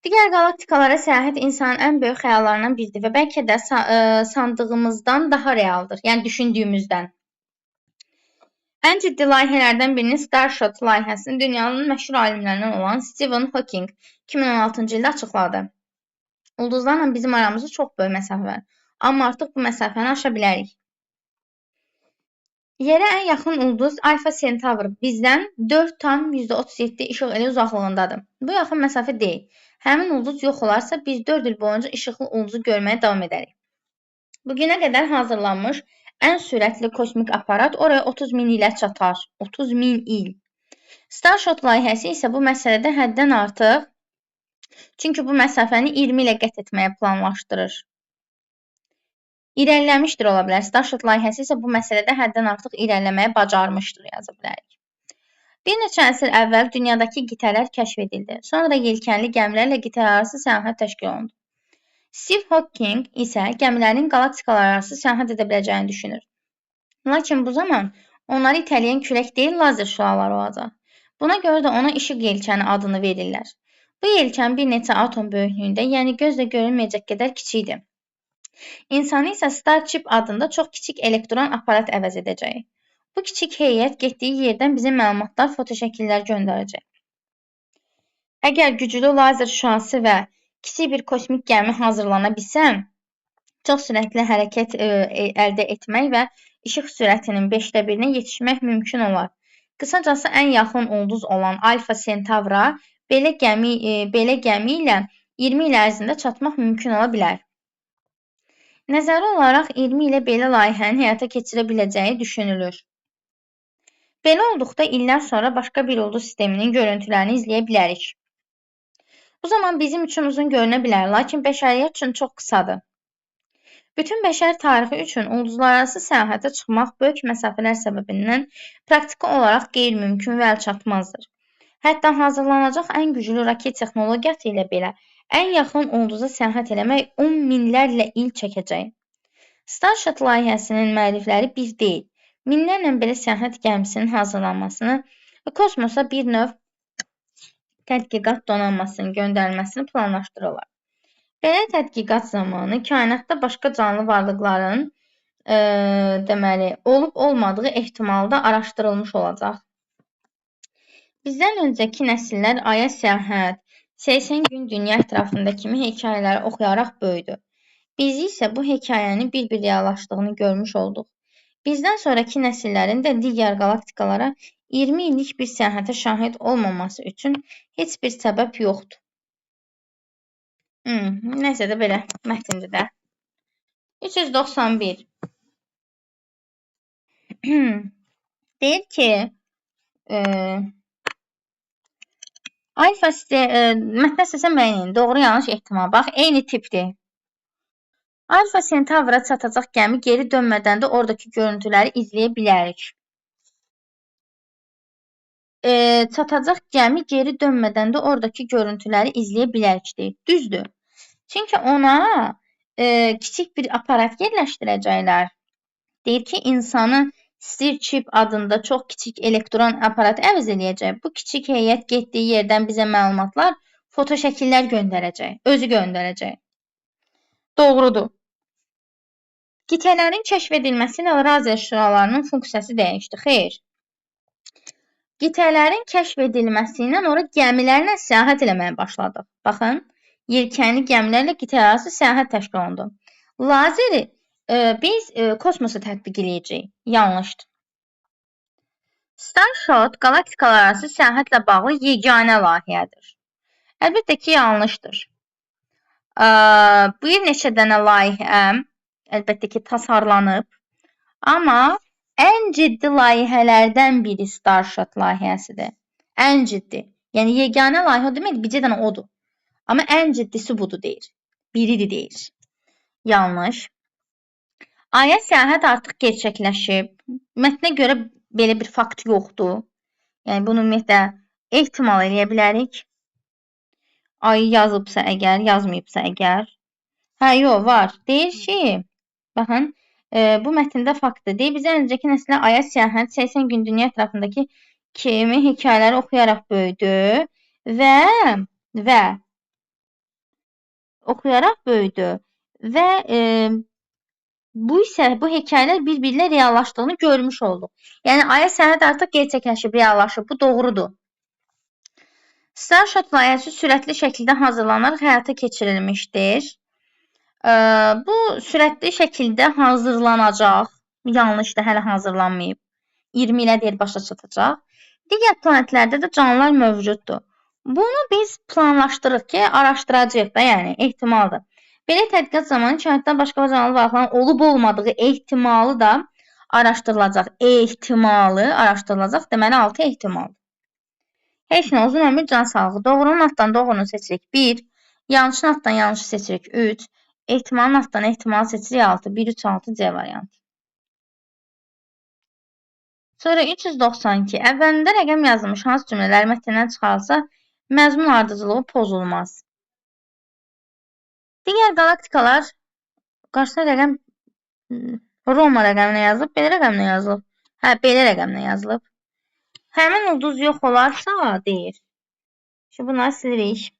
Digər qalaktikalara səyahət insanın ən böyük xəyallarından biridir və bəlkə də sandığımızdan daha realdır, yəni düşündüyümüzdən. Ən ciddi layihələrdən birini Starshot layihəsini dünyanın məşhur alimlərindən olan Stephen Hawking 2016-cı ildə açıqladı. Ulduzlarla bizim aramızda çox böyük məsafə var, amma artıq bu məsafəni aşa bilərik. Yerə ən yaxın ulduz Alfa Centauri bizdən 4,37 işıq ili uzaqlığındadır. Bu yaxın məsafə deyil. Həmin ulduz yox olarsa biz 4 il boyunca işıqlı ulduzu görməyə davam edərik. Bugünə qədər hazırlanmış ən sürətli kosmik aparat oraya 30.000 ilə çatar. 30.000 il. Starshot layihəsi isə bu məsələdə həddən artıq, çünki bu məsafəni 20 ilə qət etməyə planlaşdırır. İrəliləmişdir ola bilər. Starshot layihəsi isə bu məsələdə həddən artıq irəliləməyə bacarmışdır, yaza bilərik. Bir neçə əsr əvvəl dünyadakı qitələr kəşf edildi. Sonra yelkənli gəmilərlə qitələrarası səyahət təşkil olundu. Steve Hawking isə gəmilərin qalaktikalar arası səyahət edə biləcəyini düşünür. Lakin bu zaman onları itələyən külək deyil, lazer şüaları olacaq. Buna görə də ona işıq yelkəni adını verirlər. Bu yelkən bir neçə atom böyüklüyündə, yəni gözlə görünməyəcək qədər kiçikdir. İnsanı isə Starship adında çox kiçik elektron aparat əvəz edəcək. Bu kiçik heyət getdiyi yerdən bizə məlumatlar, fotoşəkillər göndərəcək. Əgər güclü lazer şüası və kiçik bir kosmik gəmi hazırlana bilsə, çox sürətli hərəkət əldə etmək və işıq sürətinin 1/5-nə yetişmək mümkün olar. Qısacası ən yaxın ulduz olan Alfa Centaura belə gəmi ilə 20 il ərzində çatmaq mümkün ola bilər. Nəzəri olaraq 20 ilə belə layihənin həyata keçirə biləcəyi düşünülür. Belə olduqda illər sonra başqa bir ulduz sisteminin görüntülərini izləyə bilərik. Bu zaman bizim üçün uzun görünə bilər, lakin bəşəriyyət üçün çox qısadır. Bütün bəşər tarixi üçün ulduzlararası səyahətə çıxmaq böyük məsafələr səbəbindən praktiki olaraq qeyri-mümkün və əlçatmazdır. Hətta hazırlanacaq ən güclü raket texnologiyası ilə belə ən yaxın ulduza səyahət eləmək 10 minlərlə il çəkəcək. Starshot layihəsinin müəllifləri bir deyil, minlərlə belə səyahət gəmisinin hazırlanmasını və kosmosa bir növ tədqiqat donanmasının göndərilməsini planlaşdırırlar. Belə tədqiqat zamanı kainatda başqa canlı varlıqların olub-olmadığı ehtimalı da araşdırılmış olacaq. Bizdən öncəki nəsillər Aya səyahət, 80 gün dünya ətrafında kimi hekayələri oxuyaraq böyüdü. Biz isə bu hekayənin bir-bir reallaşdığını görmüş olduq. Bizdən sonraki nəsillərin də digər qalaktikalara 20 illik bir səyahətə şahid olmaması üçün heç bir səbəb yoxdur. Nəsə də belə mətndir də. 391. Deyir ki, mətnə səsən bəyin, doğru yanlış ehtimal. Bax, eyni tipdir. Alfa Centaura çatacaq gəmi geri dönmədən də oradakı görüntüləri izləyə bilərik. Çatacaq gəmi geri dönmədən də oradakı görüntüləri izləyə bilərik deyir. Düzdür. Çünki ona kiçik bir aparat yerləşdirəcəklər. Deyir ki, insanı Starship adında çox kiçik elektron aparat əvəz eləyəcək. Bu kiçik heyət getdiyi yerdən bizə məlumatlar, fotoşəkillər göndərəcək. Özü göndərəcək. Doğrudur. Qitələrin kəşf edilməsi ilə lazer şüalarının funksiyası dəyişdi. Xeyr. Qitələrin kəşf edilməsi ilə ora gəmilərlə səyahət eləməyə başladıq. Baxın, yelkənli gəmilərlə qitələrarası səyahət təşkil olundu. Lazeri biz kosmosa tətbiq edəcəyik. Yanlışdır. Starshot qalaktikalar arası səyahətlə bağlı yeganə layihədir. Əlbəttə ki, yanlışdır. Bir neçə dənə layihə əlbəttə ki, tasarlanıb. Amma ən ciddi layihələrdən biri Starshot layihəsidir. Ən ciddi. Yəni, yeganə layihə demək, bircə dənə odur. Amma ən ciddisi budur deyir. Biridir deyir. Yanlış. Aya səyahət artıq gerçəkləşib. Mətnə görə belə bir fakt yoxdur. Yəni, bunu ümumiyyətlə ehtimal eləyə bilərik. Ayı yazıbsa əgər, yazmayıbsa əgər. Yox, var. Deyir ki, baxın, bu mətndə faktdır. Deyir, bizdən öncəki nəslə Aya səyahət 80 gün dünya ətrafındakı kimi hekayələri oxuyaraq böyüdü və oxuyaraq böyüdü və bu hekayələr bir-birilə reallaşdığını görmüş olduq. Yəni Aya səyahət artıq gerçəkləşib, reallaşıb. Bu doğrudur. Starshot layihəsi sürətli şəkildə hazırlanaraq həyata keçirilmişdir. Bu sürətli şəkildə hazırlanacaq. Yanlışdır, hələ hazırlanmayıb. 20 ilə deyir başa çatacaq. Digər planetlərdə də canlılar mövcuddur. Bunu biz planlaşdırırıq ki, araşdıracağıq da, yəni ehtimaldır. Belə tədqiqat zamanı kainatdan başqa canlı varlıqların olub-olmadığı ehtimalı da araşdırılacaq. Ehtimalı araşdırılacaq, deməli 6 ehtimal. Heç nə, uzun ömür, can sağlığı. Doğrunun altdan doğrunu seçirik 1, yanlışın altdan yanlışı seçirik 3, ehtimalın altdan ehtimalı seçirik 6, 1, 3, 6 C variantı. Sonra 392. Əvvəlində rəqəm yazılmış hansı cümlələr mətndən çıxarılsa, məzmun ardıcılığı pozulmaz. Digər qalaktikalar qarşısına rəqəm Roma rəqəminə yazılıb, belə rəqəminə yazılıb. Hə, belə rəqəminə yazılıb. Həmin ulduz yox olarsa, deyir. Şimdi bunları silirik.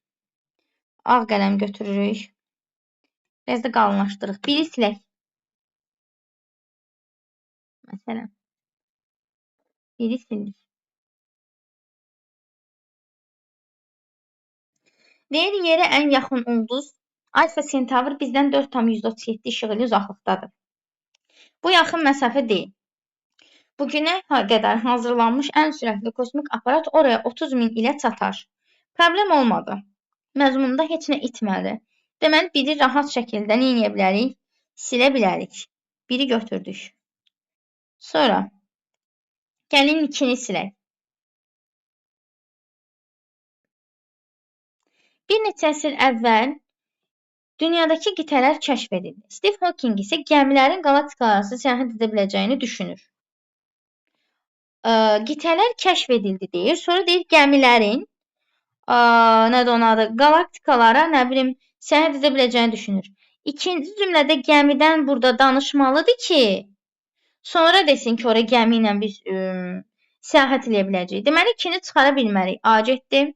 Ağ qələm götürürük. Biraz da qalınlaşdırırıq. Biri silək. Məsələn. Biri silir. Deyir, yerə ən yaxın ulduz Alfa Centaur bizdən 4,137 işıq ili uzaqlıqdadır. Bu yaxın məsafə deyil. Bugünə qədər hazırlanmış ən sürətli kosmik aparat oraya 30 min ilə çatar. Problem olmadı. Məzmununda heç nə itmədi. Deməli, biri rahat şəkildə nə edə bilərik? Silə bilərik. Biri götürdük. Sonra gəlin 2-ni silək. Bir neçə əsr əvvəl dünyadakı qitələr kəşf edildi. Steve Hawking isə gəmilərin qalaktikalar arası səyahət edə biləcəyini düşünür. Qitələr kəşf edildi deyir. Sonra deyir gəmilərin nədir onun adı? Qalaktikalara səyahət edə biləcəyini düşünür. İkinci cümlədə gəmidən burada danışmalıdır ki, sonra desin ki, oraya gəmi ilə biz səyahət edə biləcəyik. Deməli, 2-ni çıxara bilmərik. A getdi,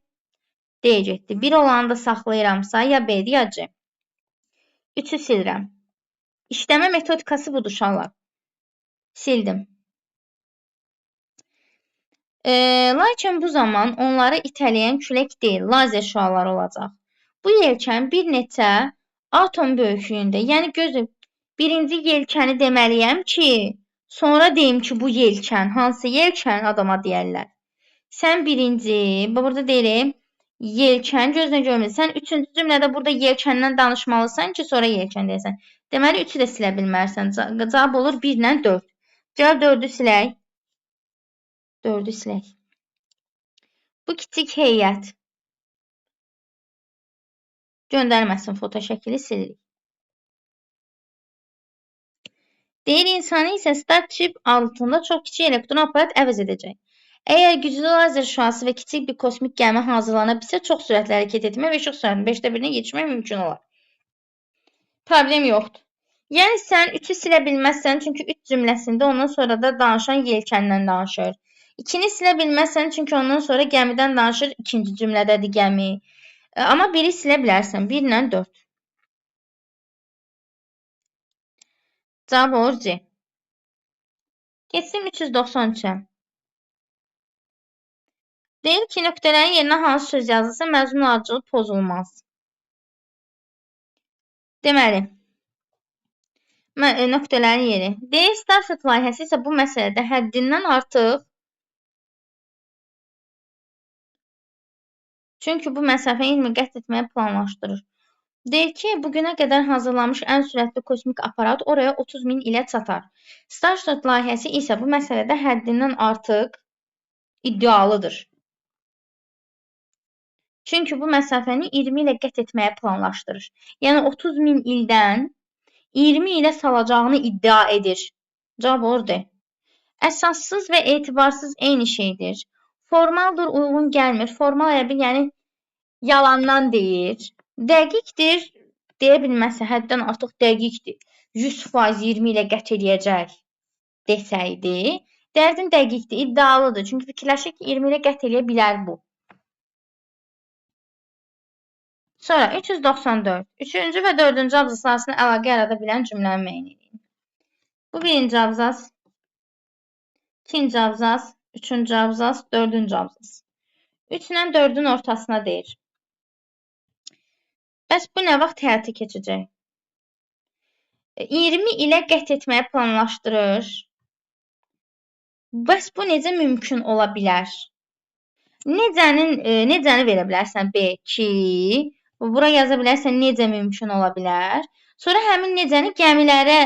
D getdi. 1 olanı da saxlayıramsa, ya B'dir, ya C. 3-ü silirəm. İşləmə metodikası budur, uşaqlar. Sildim. Lakin bu zaman onları itələyən külək deyil, lazer şüaları olacaq. Bu yelkən bir neçə atom böyüklüyündə. Yəni gözüm, birinci yelkəni deməliyəm ki, sonra deyim ki, bu yelkən. Hansı yelkən adama deyərlər. Sən birinci, burada deyirəm, yelkən gözlə görmürsən. Üçüncü cümlədə burada yelkəndən danışmalısan ki, sonra yelkən deyəsən. Deməli, 3-ü də silə bilmərsən. Cavab olur 1 ilə 4. Gəl 4-ü silək. 4-ü silək. Bu kiçik heyət. Göndərməsin foto şəkili silirik. Deyir, insanı isə Starship altında çox kiçik elektron aparat əvəz edəcək. Əgər güclü lazer şüası və kiçik bir kosmik gəmi hazırlana bilsə, çox sürətli hərəkət etmək və işıq sürətinin 5də 1-nə yetişmək mümkün olar. Problem yoxdur. Yəni, sən 3-ü silə bilməzsən, çünki 3 cümləsində ondan sonra da danışan yelkəndən danışır. 2-ni silə bilməzsən, çünki ondan sonra gəmidən danışır, 2-ci cümlədədir gəmi. Amma 1-i silə bilərsən, 1 ilə 4. Cavab olur C. Keçsim 393-ə. Deyir ki, nöqtələrin yerinə hansı söz yazılsa, məzmun ardıcılığı pozulmaz. Deməli, nöqtələrin yeri. Deyir, Starshot layihəsi isə bu məsələdə həddindən artıq, çünki bu məsafəni 20 qət etməyə planlaşdırır. Deyir ki, bugünə qədər hazırlanmış ən sürətli kosmik aparat oraya 30 min ilə çatar. Starshot layihəsi isə bu məsələdə həddindən artıq iddialıdır. Çünki bu məsafəni 20 ilə qət etməyə planlaşdırır. Yəni 30 min ildən 20 ilə salacağını iddia edir. Cavab olur D. Əsassız və etibarsız eyni şeydir. Formaldır, uyğun gəlmir. Formal yəni yalandan deyir. Dəqiqdir, deyə bilməsə, həddən artıq dəqiqdir. 100% 20 ilə qət edəcək desəydi, dərdim dəqiqdir, iddialıdır. Çünki fikirləşir ki, 20 ilə qət edə bilər bu. Sonra 394. Üçüncü və dördüncü abzas arasında əlaqə yarada bilən cümləni müəyyən edin. Bu birinci abzas, ikinci abzas, üçüncü abzas, dördüncü abzas. 3 ilə 4-ün ortasına deyir. Bəs bu nə vaxt həyata keçəcək? 20 ilə qət etməyi planlaşdırır. Bəs bu necə mümkün ola bilər? Necəni verə bilərsən B, ki, bura yaza bilərsən necə mümkün ola bilər. Sonra həmin necəni gəmilərə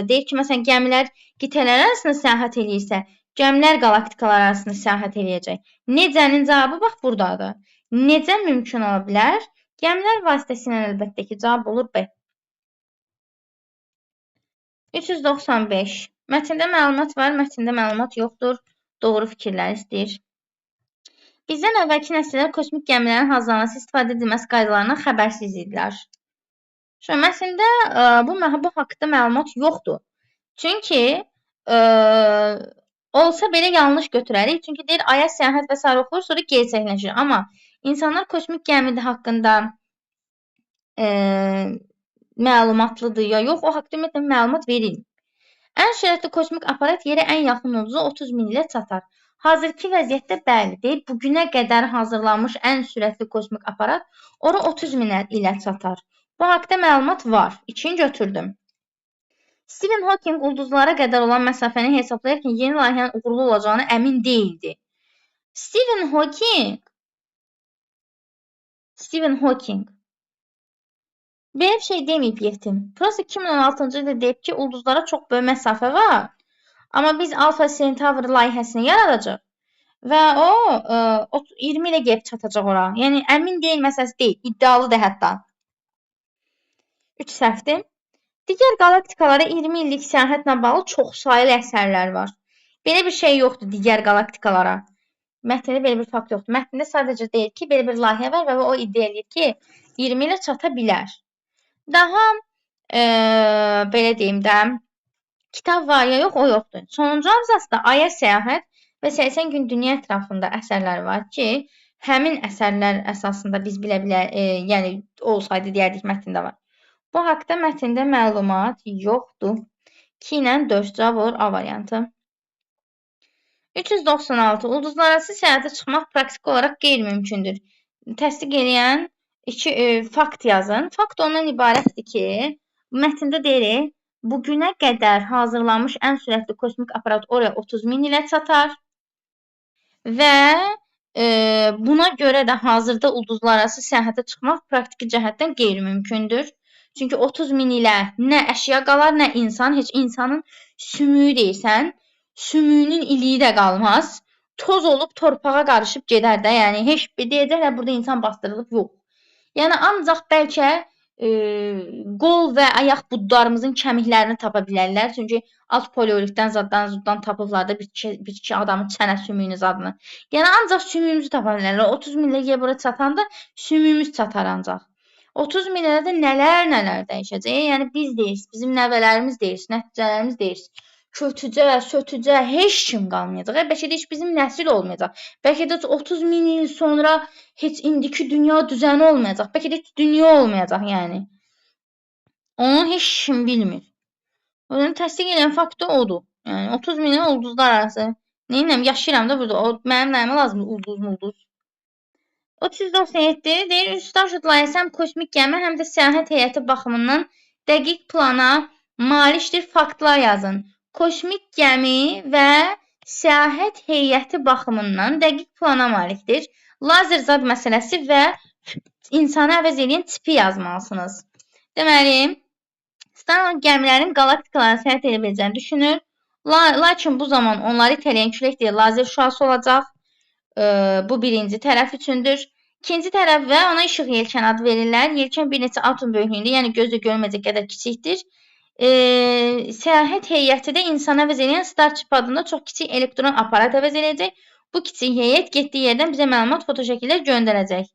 deyir ki, məsələn, gəmilər qitələr arasında səyahət eləyirsə, gəmilər qalaktikalar arasında səyahət eləyəcək. Necənin cavabı bax buradadır. Necə mümkün ola bilər? Gəmilər vasitəsilə əlbəttə ki, cavab olur B. 395. Mətndə məlumat var, mətndə məlumat yoxdur. Doğru fikirlər istəyir. Bizdən əvvəlki nəsillər kosmik gəmilərin hazırlanması, istifadə edilməsi qaydalarından xəbərsiz idilər. Mətndə bu haqqda məlumat yoxdur. Çünki olsa belə yanlış götürərik. Çünki deyir, aya səyahət və s. oxuyur, sonra gerçəkləşir. Amma insanlar kosmik gəmi haqqında məlumatlıdır ya yox, o haqqda ümumiyyətlə məlumat verilmir. Ən sürətli kosmik aparat yerə ən yaxın ulduza 30 min ilə çatar. Hazırki vəziyyətdə bəli deyil, bugünə qədər hazırlanmış ən sürətli kosmik aparat ora 30 min ilə çatar. Bu haqqda məlumat var. 2-ni götürdüm. Stephen Hawking ulduzlara qədər olan məsafəni hesablayarkən yeni layihənin uğurlu olacağına əmin deyildi. Stephen Hawking belə bir şey deməyib yetim. Prosta 2016-cı ildə deyib ki, ulduzlara çox böyük məsafə var. Amma biz Alpha Centauri layihəsini yaradacaq və o 20 ilə gəlib çatacaq ora. Yəni əmin deyil məsələsi deyil, iddialıdır hətta. 3 səhvdir. Digər qalaktikalara 20 illik səyahətlə bağlı çoxsaylı əsərlər var. Belə bir şey yoxdur digər qalaktikalara. Mətndə belə bir fakt yoxdur. Mətndə sadəcə deyir ki, belə bir layihə var və o iddia edir ki, 20 ilə çata bilər. Daha belə deyim də, kitab var ya yox, o yoxdur. Sonuncu abzasda aya səyahət və 80 gün dünya ətrafında əsərlər var ki, həmin əsərlər əsasında biz bilə, yəni olsaydı deyərdik mətndə var. Bu haqqda mətndə məlumat yoxdur. 2 ilə 4 cavab olur A variantı. 396. Ulduzlararası səyahətə çıxmaq praktiki olaraq qeyri-mümkündür. Təsdiq edən 2 fakt yazın. Fakt ondan ibarətdir ki, mətndə deyirik, bugünə qədər hazırlanmış ən sürətli kosmik aparat oraya 30 min ilə çatar və buna görə də hazırda ulduzlararası səyahətə çıxmaq praktiki cəhətdən qeyri-mümkündür. Çünki 30 min ilə nə əşya qalar, nə insan, heç insanın sümüyü deyirsən, sümüyünün iliyi də qalmaz. Toz olub torpağa qarışıb gedər də, yəni heç deyəcəklər burada insan bastırılıb, yox. Yəni ancaq bəlkə qol və ayaq budlarımızın kəmiklərini tapa bilərlər. Çünki alt paleolitdən zaddan tapıblar da bir iki adamın çənə sümüyünün zadını. Yəni ancaq sümüyümüzü tapa bilərlər. 30 minlə bura çatanda sümüyümüz çatar ancaq. 30 minlə də nələr dəyişəcək. Yəni biz deyirsiniz, bizim nəvələrimiz deyirsiniz, nəticələrimiz deyirsiniz. Kötücə, sötücə heç kim qalmayacaq. Bəlkə də heç bizim nəsil olmayacaq. Bəlkə də 30 min il sonra heç indiki dünya düzəni olmayacaq. Bəlkə də heç dünya olmayacaq yəni. Onu heç kim bilmir. Onu təsdiq edən fakt odur. Yəni 30 min ulduzlar arası. Nəyinəm? Yaşayıram da burada. Mənim nəyimə lazımdır ulduz. 397 deyir, Starship layihəsi həm kosmik gəmi, həm də səyahət heyəti baxımından dəqiq plana malikdir. Faktlar yazın. Kosmik gəmi və səyahət heyəti baxımından dəqiq plana malikdir. Lazer zad məsələsi və insanı əvəz edən tipi yazmalısınız. Deməli, Starship gəmilərin qalaktikalara səyahət edə biləcəyini düşünür. Lakin bu zaman onları itələyən külək deyil, lazer şüası olacaq. Bu birinci tərəf üçündür. İkinci tərəf və ona işıq yelkən adı verirlər. Yelkən bir neçə atom böyüklüyündə, yəni gözlə görməyəcək qədər kiçikdir. Səyahət heyəti də insana əvəz edən Starship adında çox kiçik elektron aparat əvəz edəcək. Bu kiçik heyət getdiyi yerdən bizə məlumat fotoşəkillər göndərəcək.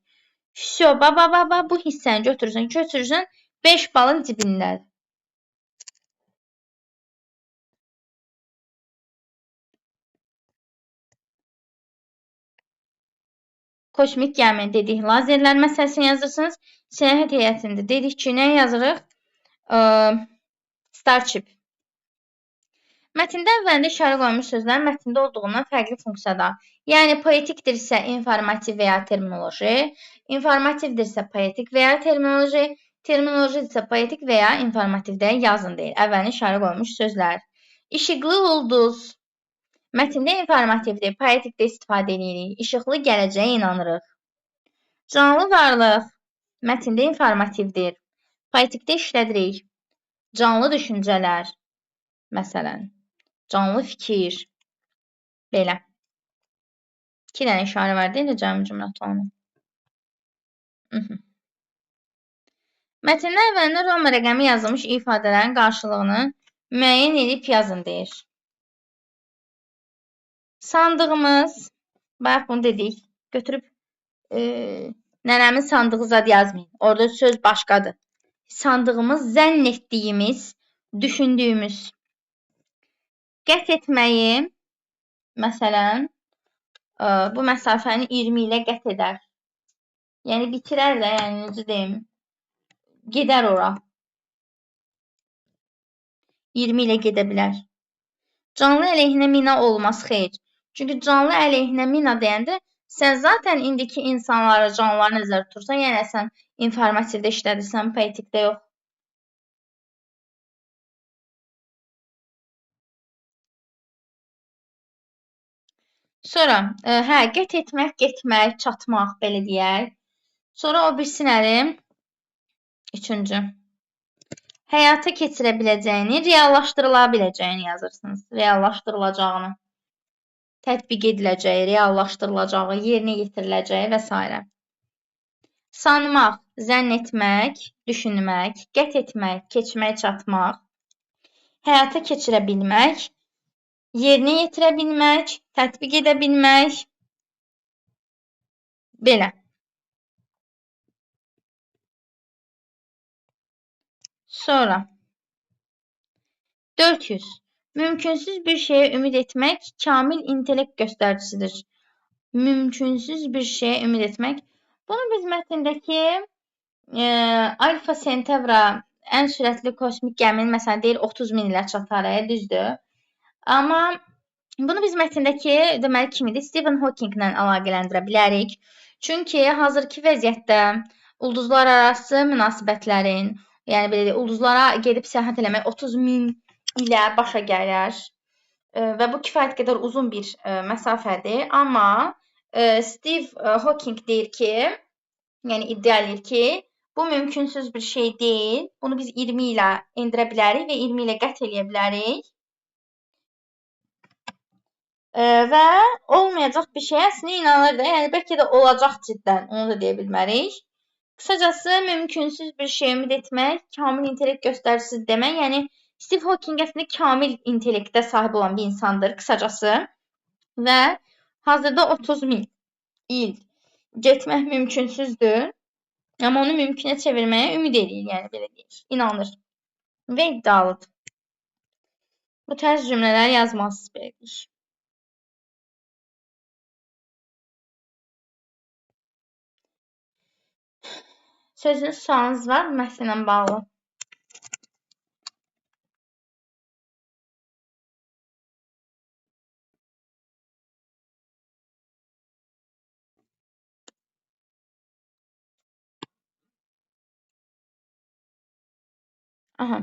Şo, bu hissəni götürürsən 5 balın cibindədir. Kosmik gəmi dedik, lazerlər məsələsini yazırsınız. Səyahət heyətində dedik ki, nə yazırıq? Starship. Mətndə əvvəlində işarə qoyulmuş sözlər mətndə olduğundan fərqli funksiyada. Yəni, poetikdirsə informativ və ya terminoloji, informativdirsə poetik və ya terminoloji, terminolojidirsə poetik və ya informativdə yazın deyil. Əvvəlində işarə qoyulmuş sözlər. İşıqlı ulduz. Mətndə informativdir, poetikdə istifadə edirik. İşıqlı gələcəyə inanırıq. Canlı varlıq. Mətndə informativdir, poetikdə işlədirik. Canlı düşüncələr. Məsələn, canlı fikir. Belə. 2 dənə işarə var deyil, cəmi cümlə tanımı. Mətndə əvvəlində Roma rəqəmi yazılmış ifadələrin qarşılığını müəyyən edib yazın deyir. Sandığımız, bayaq bunu dedik, götürüb nənəmin sandığı zad yazmayın. Orada söz başqadır. Sandığımız, zənn etdiyimiz, düşündüyümüz. Qət etməyi, məsələn, bu məsafəni 20 ilə qət edər. Yəni, bitirər də, yəni, necə deyim, gedər ora. 20 ilə gedə bilər. Canlı əleyhinə mina olmaz, xeyr. Çünki canlı əleyhinə mina deyəndə, sən zaten indiki insanları, canlıları nəzərdə tutursan, yəni sən informativdə işlədirsən, poetikdə yox. Sonra, qət etmək, getmək, çatmaq, belə deyək. Sonra o birisi nədir? Üçüncü. Həyata keçirə biləcəyini, reallaşdırıla biləcəyini yazırsınız. Reallaşdırılacağını. Tətbiq ediləcəyi, reallaşdırılacağı, yerinə yetiriləcəyi və s. Sanmaq, zənn etmək, düşünmək, qət etmək, keçmək, çatmaq. Həyata keçirə bilmək, yerinə yetirə bilmək, tətbiq edə bilmək. Belə. Sonra 400. Mümkünsüz bir şeyə ümid etmək kamil intellekt göstəricisidir. Mümkünsüz bir şeyə ümid etmək. Bunu biz mətndəki Alfa Centaura ən sürətli kosmik gəminin məsələn deyir 30 min ilə çatar, düzdür. Amma bunu biz mətndəki deməli kimidir? Stephen Hawking-lə əlaqələndirə bilərik. Çünki hazırki vəziyyətdə ulduzlar arası münasibətlərin, yəni belə deyək, ulduzlara gedib səyahət eləmək 30 min ilə başa gələr və bu kifayət qədər uzun bir məsafədir. Amma Steve Hawking deyir ki, yəni iddia edir ki, bu mümkünsüz bir şey deyil. Bunu biz 20 ilə endirə bilərik və 20 ilə qət eləyə bilərik. Və olmayacaq bir şey əslində inanır da, yəni bəlkə də olacaq ciddən, onu da deyə bilmərik. Qısacası, mümkünsüz bir şey ümid etmək, kamil intellekt göstəricisi demək, yəni Steve Hawking əslində kamil intellektə sahib olan bir insandır, qısacası. Və hazırda 30 min il getmək mümkünsüzdür, amma onu mümkünə çevirməyə ümid edir, yəni belə deyir, inanır və iddialıdır. Bu tərz cümlələri yazmalısınız belə deyir. Sözünüz, sualınız var mı mətnlə bağlı? Aha.